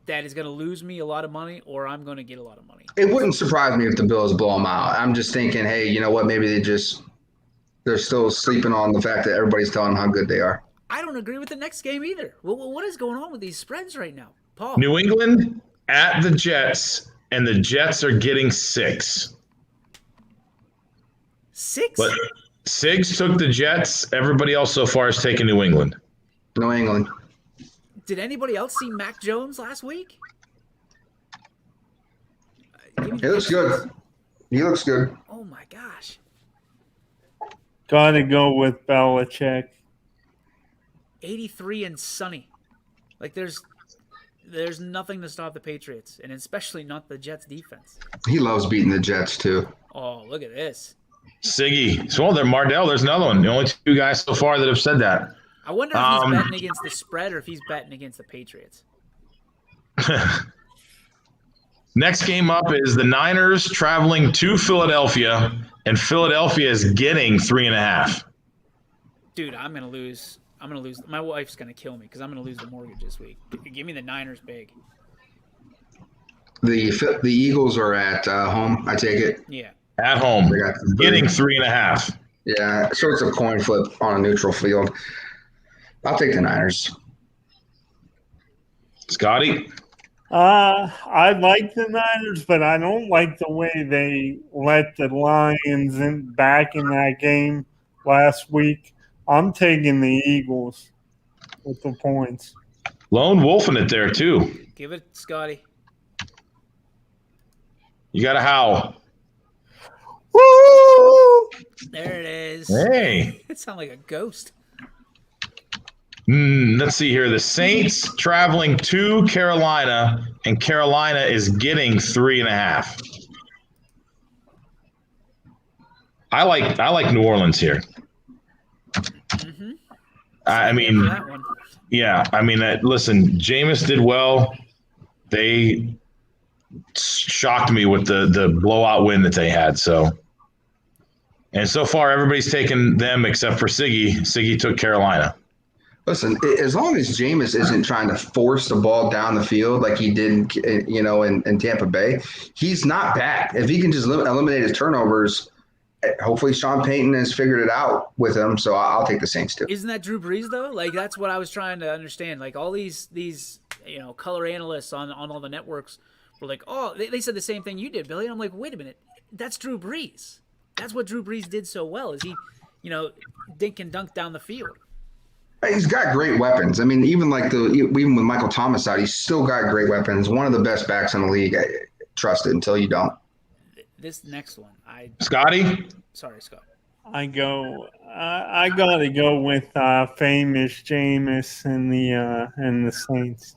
that is going to lose me a lot of money, or I'm going to get a lot of money. It wouldn't surprise me if the Bills blow them out. I'm just thinking, hey, you know what? Maybe they're still sleeping on the fact that everybody's telling them how good they are. I don't agree with the next game either. What is going on with these spreads right now, Paul? New England at the Jets, and the Jets are getting 6. 6? But 6 took the Jets. Everybody else so far has taken New England. New England. Did anybody else see Mac Jones last week? He looks good. He looks good. Oh, my gosh. Got to go with Belichick. 83 and sunny. Like, there's nothing to stop the Patriots, and especially not the Jets' defense. He loves beating the Jets, too. Oh, look at this. Siggy. So, there, Mardell, there's another one. The only 2 guys so far that have said that. I wonder if he's betting against the spread or if he's betting against the Patriots. Next game up is the Niners traveling to Philadelphia, and Philadelphia is getting 3.5. Dude, I'm going to lose. My wife's going to kill me because I'm going to lose the mortgage this week. Give me the Niners big. The Eagles are at home, I take it. Yeah. At home, getting 3.5. Yeah, so it's a coin flip on a neutral field. I'll take the Niners. Scotty? I like the Niners, but I don't like the way they let the Lions back in that game last week. I'm taking the Eagles with the points. Lone wolfing it there, too. Give it, Scotty. You got to howl. Woo! There it is. Hey. It sounds like a ghost. Let's see here. The Saints traveling to Carolina, and Carolina is getting 3.5. I like New Orleans here. Mm-hmm. I mean, yeah. I mean, listen, Jameis did well. They shocked me with the blowout win that they had. And so far, everybody's taken them except for Siggy. Siggy took Carolina. Listen, as long as Jameis isn't trying to force the ball down the field like he did, in Tampa Bay, he's not bad. If he can just eliminate his turnovers, hopefully Sean Payton has figured it out with him. So I'll take the Saints too. Isn't that Drew Brees though? Like that's what I was trying to understand. Like all these color analysts on all the networks were like, oh, they said the same thing you did, Billy. And I'm like, wait a minute, that's Drew Brees. That's what Drew Brees did so well. Is he, dink and dunk down the field. He's got great weapons. I mean, even with Michael Thomas out, he's still got great weapons. One of the best backs in the league. Trust it until you don't. This next one, Scotty. Sorry, Scott. I gotta go with famous Jameis and the Saints.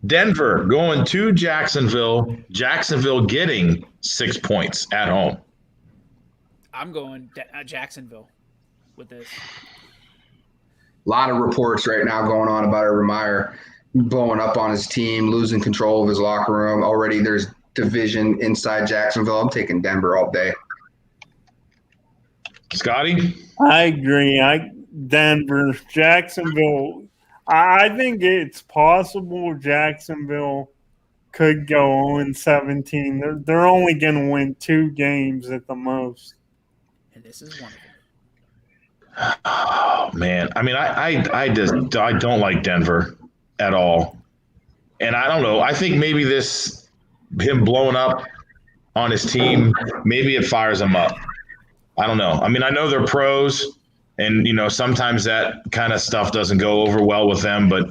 Denver going to Jacksonville. Jacksonville getting 6 points at home. I'm going Jacksonville with this. A lot of reports right now going on about Urban Meyer blowing up on his team, losing control of his locker room. Already there's division inside Jacksonville. I'm taking Denver all day. Scotty? I agree. Denver, Jacksonville. I think it's possible Jacksonville could go 0-17. They're only going to win 2 games at the most. And this is one of them. Oh man, I mean, I don't like Denver at all, and I don't know. I think maybe him blowing up on his team, maybe it fires him up. I don't know. I mean, I know they're pros, and sometimes that kind of stuff doesn't go over well with them, but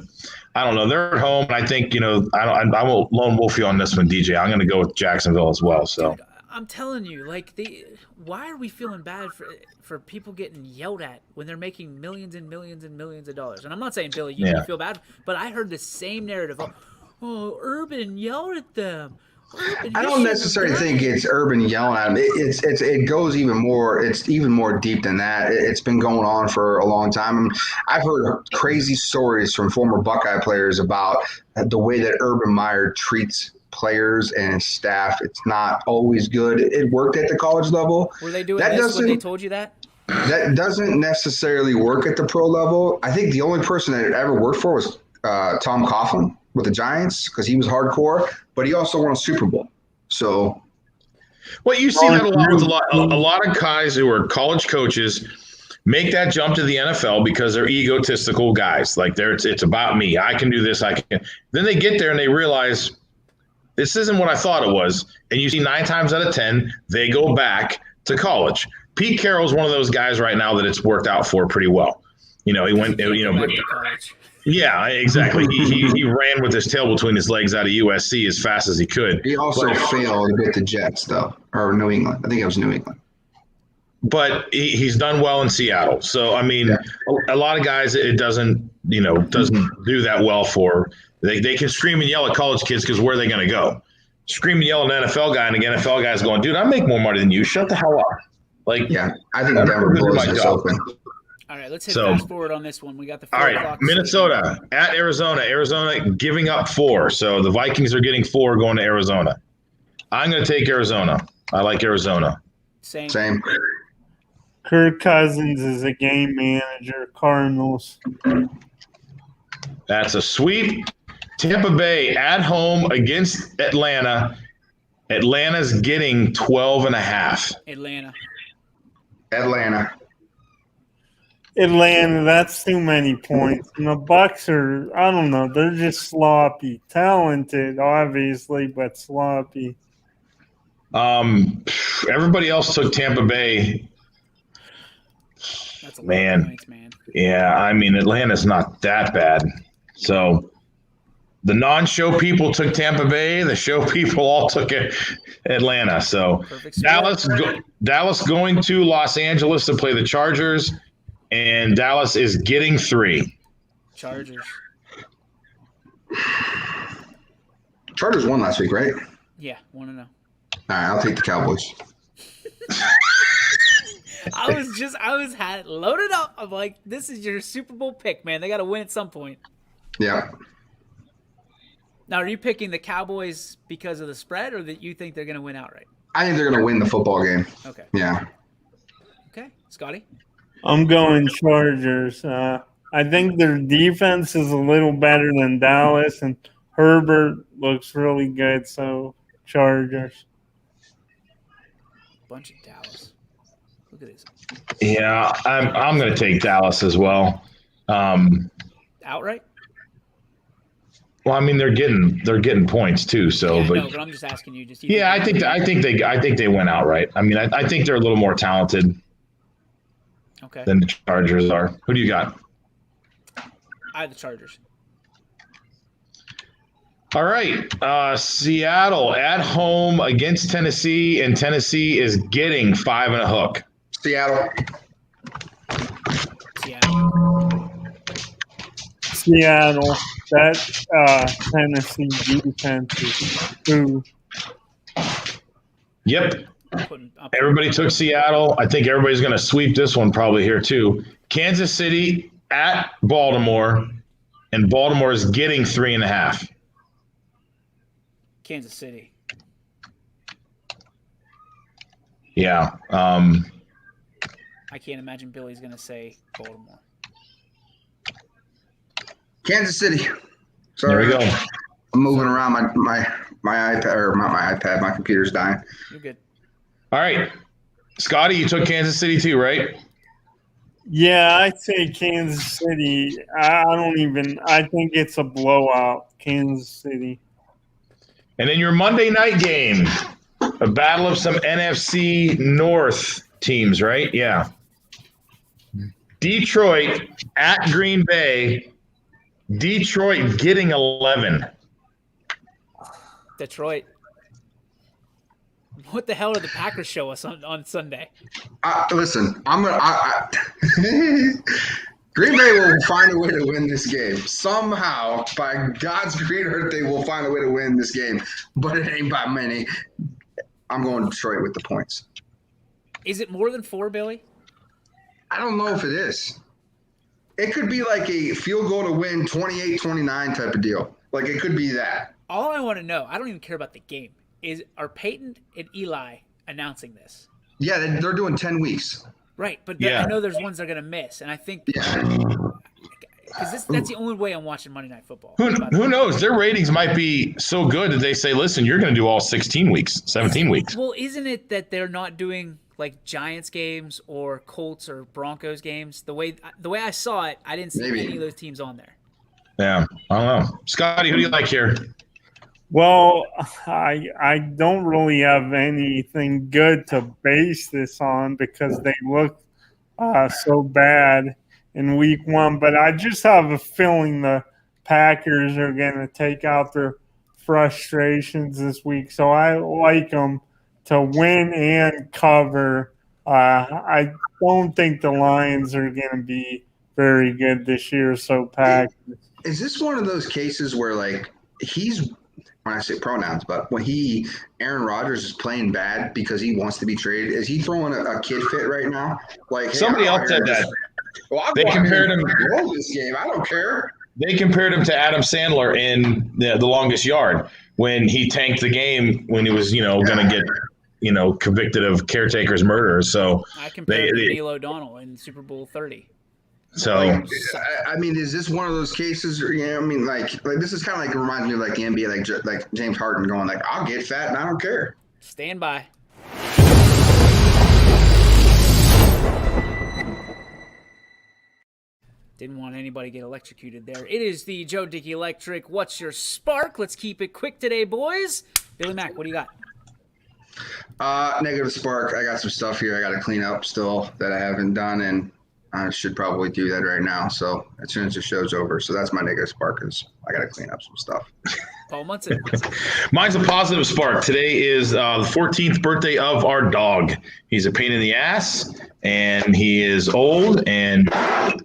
I don't know. They're at home, and I think I won't lone wolf you on this one, DJ. I'm going to go with Jacksonville as well. So. Dude, I'm telling you, why are we feeling bad for people getting yelled at when they're making millions and millions and millions of dollars? And I'm not saying, Billy, you feel bad, but I heard the same narrative of, Urban yelled at them. I don't necessarily think it's Urban yelling at him. It goes even more. It's even more deep than that. It's been going on for a long time. I've heard crazy stories from former Buckeye players about the way that Urban Meyer treats players and his staff. It's not always good. It worked at the college level. Were they doing this when they told you that? That doesn't necessarily work at the pro level. I think the only person that it ever worked for was Tom Coughlin with the Giants, because he was hardcore, but he also won a Super Bowl. So, well, you see that a lot with a lot of guys who are college coaches make that jump to the NFL because they're egotistical guys. Like it's about me. I can do this. I can. Then they get there and they realize this isn't what I thought it was. And you see 9 times out of 10, they go back to college. Pete Carroll's one of those guys right now that it's worked out for pretty well. He went, yeah, exactly. He ran with his tail between his legs out of USC as fast as he could. He also failed with the Jets, though, or New England. I think it was New England. But he's done well in Seattle. So, I mean, a lot of guys, it doesn't do that well for. They can scream and yell at college kids because where are they going to go? Scream and yell at an NFL guy, and the NFL guy's going, dude, I make more money than you. Shut the hell up. Yeah, I think Denver blows this open. All right, let's hit fast forward on this one. We got the 4 all right, o'clock. Minnesota at Arizona. Arizona giving up 4. So the Vikings are getting 4 going to Arizona. I'm going to take Arizona. I like Arizona. Same. Kirk Cousins is a game manager. Cardinals. That's a sweep. Tampa Bay at home against Atlanta. Atlanta's getting 12.5. Atlanta, that's too many points. And the Bucks are, I don't know, they're just sloppy. Talented, obviously, but sloppy. Everybody else took Tampa Bay. That's a lot of points, man. Yeah, I mean, Atlanta's not that bad. So the non-show people took Tampa Bay. The show people all took Atlanta. So Dallas going to Los Angeles to play the Chargers. And Dallas is getting 3. Chargers won last week, right? Yeah, 1-0. All right, I'll take the Cowboys. I was loaded up. I'm like, this is your Super Bowl pick, man. They got to win at some point. Yeah. Now, are you picking the Cowboys because of the spread, or that you think they're going to win outright? I think they're going to win the football game. Okay. Yeah. Okay, Scotty? I'm going Chargers. I think their defense is a little better than Dallas, and Herbert looks really good, so Chargers. Bunch of Dallas. Look at this. Yeah, I'm going to take Dallas as well. Outright? Well, I mean they're getting points too. So, yeah, but no, but I'm just asking you. Yeah, I think they went outright. I mean, I think they're a little more talented. Okay. Than the Chargers are. Who do you got? I have the Chargers. All right. Seattle at home against Tennessee, and Tennessee is getting 5 and a hook. Seattle. That Tennessee defense is true. Yep. Everybody took Seattle. I think everybody's going to sweep this one probably here too. Kansas City at Baltimore, and Baltimore is getting 3.5. Kansas City. Yeah. I can't imagine Billy's going to say Baltimore. Kansas City. Sorry. There we go. I'm moving around my iPad, or not my iPad. My computer's dying. You're good. All right. Scotty, you took Kansas City too, right? Yeah, I'd say Kansas City. I think it's a blowout, Kansas City. And then your Monday night game, a battle of some NFC North teams, right? Yeah. Detroit at Green Bay. Detroit getting 11. Detroit. What the hell are the Packers show us on Sunday? Listen, Green Bay will find a way to win this game. Somehow, by God's great earth, they will find a way to win this game. But it ain't by many. I'm going Detroit with the points. Is it more than 4, Billy? I don't know if it is. It could be like a field goal to win 28-29 type of deal. Like, it could be that. All I want to know, I don't even care about the game, are Peyton and Eli announcing this? Yeah, they're doing 10 weeks. Right, but I know there's ones they're going to miss, and I think because that's the only way I'm watching Monday Night Football. Who knows? Their ratings might be so good that they say, listen, you're going to do all 16 weeks, 17 weeks. Well, isn't it that they're not doing like Giants games or Colts or Broncos games? The way I saw it, I didn't see any of those teams on there. Yeah, I don't know. Scotty, who do you like here? Well, I don't really have anything good to base this on because they look so bad in week 1. But I just have a feeling the Packers are going to take out their frustrations this week. So I like them to win and cover. I don't think the Lions are going to be very good this year. So Packers. Is this one of those cases where, like, when I say pronouns, but when Aaron Rodgers is playing bad because he wants to be traded, is he throwing a kid fit right now? Like, somebody else said that. They compared him to this game. I don't care. They compared him to Adam Sandler in The Longest Yard when he tanked the game when he was, going to get, convicted of caretaker's murder. So I compared him to Neil O'Donnell in Super Bowl 30. So, I mean, is this one of those cases? I mean, like this is kind of like, it reminds me of like the NBA, like James Harden going like, I'll get fat and I don't care. Stand by. Didn't want anybody to get electrocuted there. It is the Joe Dickey Electric. What's your spark? Let's keep it quick today, boys. Billy Mack, what do you got? Negative spark. I got some stuff here I got to clean up still that I haven't done, and I should probably do that right now. So as soon as the show's over. So that's my negative spark, is I got to clean up some stuff. Paul Munson. Mine's a positive spark. Today is the 14th birthday of our dog. He's a pain in the ass, and he is old and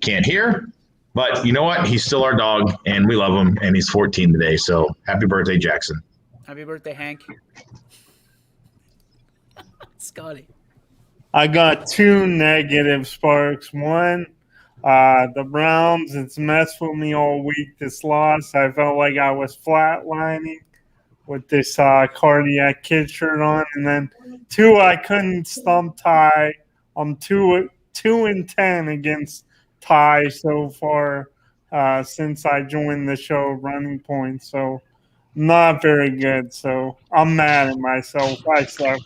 can't hear. But you know what? He's still our dog, and we love him, and he's 14 today. So happy birthday, Jackson. Happy birthday, Hank. Scotty. I got 2 negative sparks. One, the Browns, it's messed with me all week, this loss. I felt like I was flatlining with this cardiac kid shirt on. And then 2, I couldn't stump Ty. I'm 2-10 against Ty so far since I joined the show, Running Point. So not very good. So I'm mad at myself. I suck.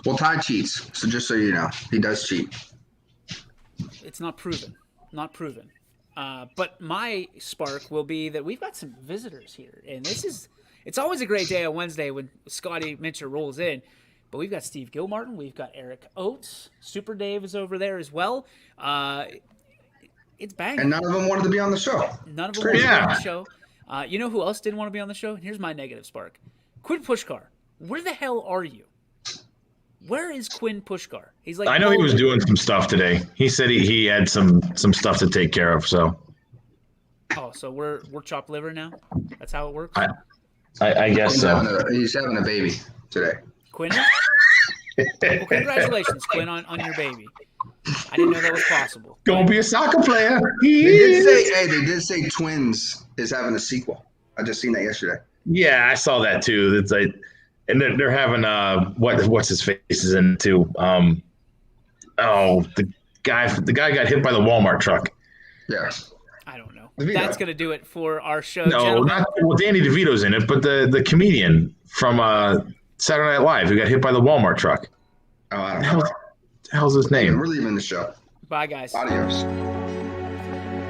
Well, Ty cheats, so just so you know, he does cheat. It's not proven. Not proven. But my spark will be that we've got some visitors here. And it's always a great day on Wednesday when Scotty Mincher rolls in. But we've got Steve Gilmartin. We've got Eric Oates. Super Dave is over there as well. It's banging. And none of them wanted to be on the show. None of them wanted to be on the show. You know who else didn't want to be on the show? Here's my negative spark. Quinn Pushkar. Where the hell are you? Where is Quinn Pushkar? He's like, I know he was doing some stuff today. He said he had some stuff to take care of. So. Oh, so we're chopped liver now? That's how it works? I guess so. He's having a baby today. Quinn? Well, congratulations, Quinn, on your baby. I didn't know that was possible. Gonna be a soccer player. They did say Twins is having a sequel. I just seen that yesterday. Yeah, I saw that too. It's like, and they're having what's his face is in it too. The guy got hit by the Walmart truck. Yeah. I don't know. DeVito. That's gonna do it for our show. No, gentlemen. Danny DeVito's in it, but the comedian from Saturday Night Live who got hit by the Walmart truck. Oh, I don't know. The hell's his name? We're leaving the show. Bye, guys. Adios.